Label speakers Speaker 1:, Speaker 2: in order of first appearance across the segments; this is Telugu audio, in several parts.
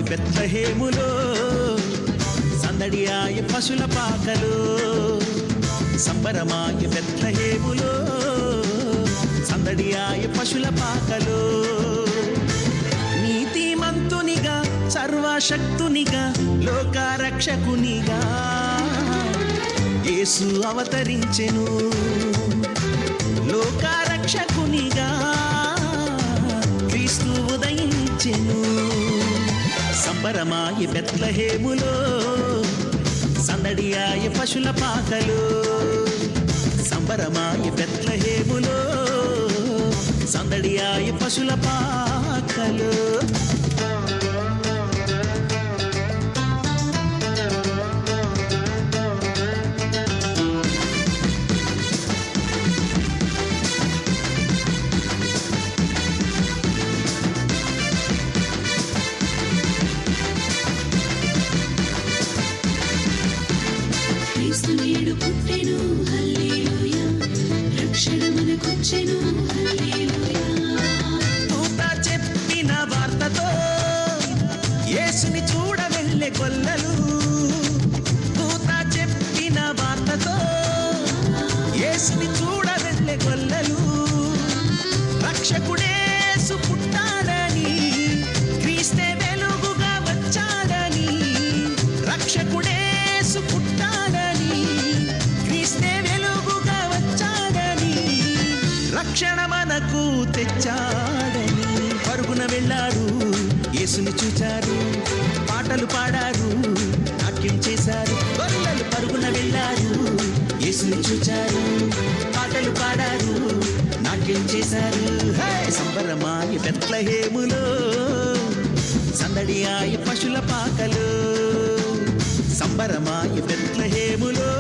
Speaker 1: సంబరమాయి బెత్లెహేములో, సందడియాయి పశుల పాకలో. సంబరమాయి బెత్లెహేములో, సందడియాయి పశుల పాకలో. నీతిమంతునిగా సర్వశక్తునిగా లోకరక్షకునిగా యేసు అవతరించెను. లోకరక్షకునిగా క్రీస్తు ఉదయించెను. సంబరమాయి బెత్లెహేములో, సందడియాయి పశుల పాకలో. సంబరమాయి బెత్లెహేములో, సందడియాయి పశుల పాకలో.
Speaker 2: క్రీస్తు నేడు పుట్టెను హల్లెలూయా, రక్షణ మనకొచ్చెను హల్లెలూయా.
Speaker 1: దూత చెప్పిన వార్తతో యేసుని చూడ వెళ్ళే గొల్లలు. దూత చెప్పిన వార్తతో యేసుని చూడ వెళ్ళే గొల్లలు. రక్షకుడేసు పుట్టాడని, క్రీస్తే వెలుగుగా వచ్చాడని. రక్షకుడేసు పుట్టాడని, క్రీస్తే వెలుగుగా వచ్చాడని. రక్షణ మనకు తెచ్చాడని పరుగున వెళ్ళారు. యేసుని చూచారు, పాటలు పాడారు, నాట్యం చేశారు. గొల్లలు పరుగున వెళ్ళారు, యేసుని చూచారు, పాటలు పాడారు, నాట్యం చేశారు. సంబరమాయి బెత్లెహేములో, సందడియాయి పశుల పాకలో. సంబరమాయి బెత్లెహేములో,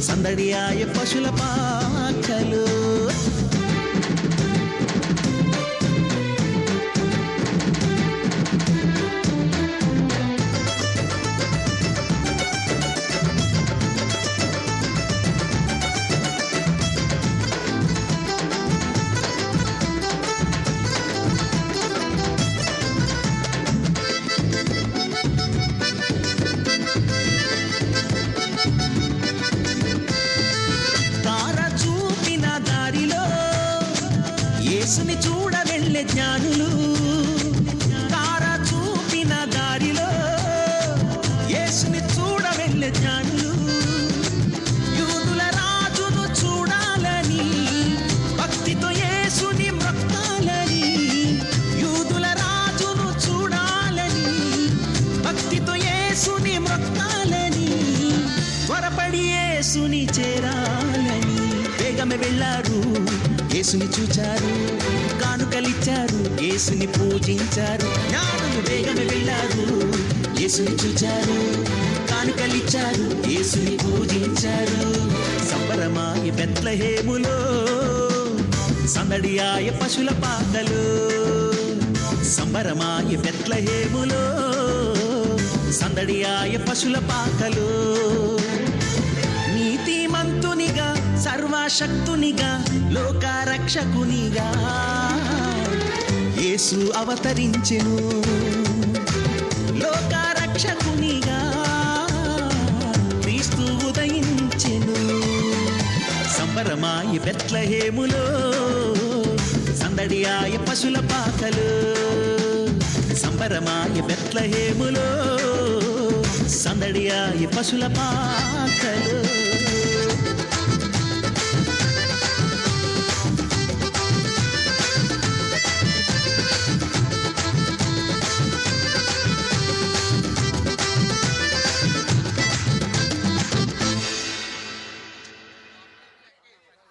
Speaker 1: సందడియాయి పశుల పాకలో. యేసుని చూడ వెళ్ళే జ్ఞానులు. తార చూపిన దారిలో యేసుని చూడ వెళ్ళే జ్ఞానులు. యూదుల రాజును చూడాలని, భక్తితో యేసుని మొక్కాలని. యూదుల రాజును చూడాలని, భక్తితో యేసుని మొక్కాలని. త్వరపడి యేసుని చేరాలని వేగమే వెళ్ళారు. యేసుని చూచారు, కానుకలిచ్చారు, యేసుని పూజించారు. జ్ఞానులు వేగమే వెళ్ళారు. యేసుని చూచారు, కానుకలిచ్చారు, యేసుని పూజించారు. సంబరమాయి బెత్లెహేములో, సందడియాయ పశుల పాకలో. సంబరమాయి బెత్లెహేములో, సందడియాయ పశుల పాకలో. నీతిమంతునిగా సర్వశక్తునిగా లోకరక్షకునిగా యేసు అవతరించెను. లోకరక్షకునిగా క్రీస్తు ఉదయించెను. సంబరమాయి బెత్లెహేములో, సందడియాయ పశుల పాకలో. సంబరమాయి బెత్లెహేములో, సందడియాయ పశుల పాకలో.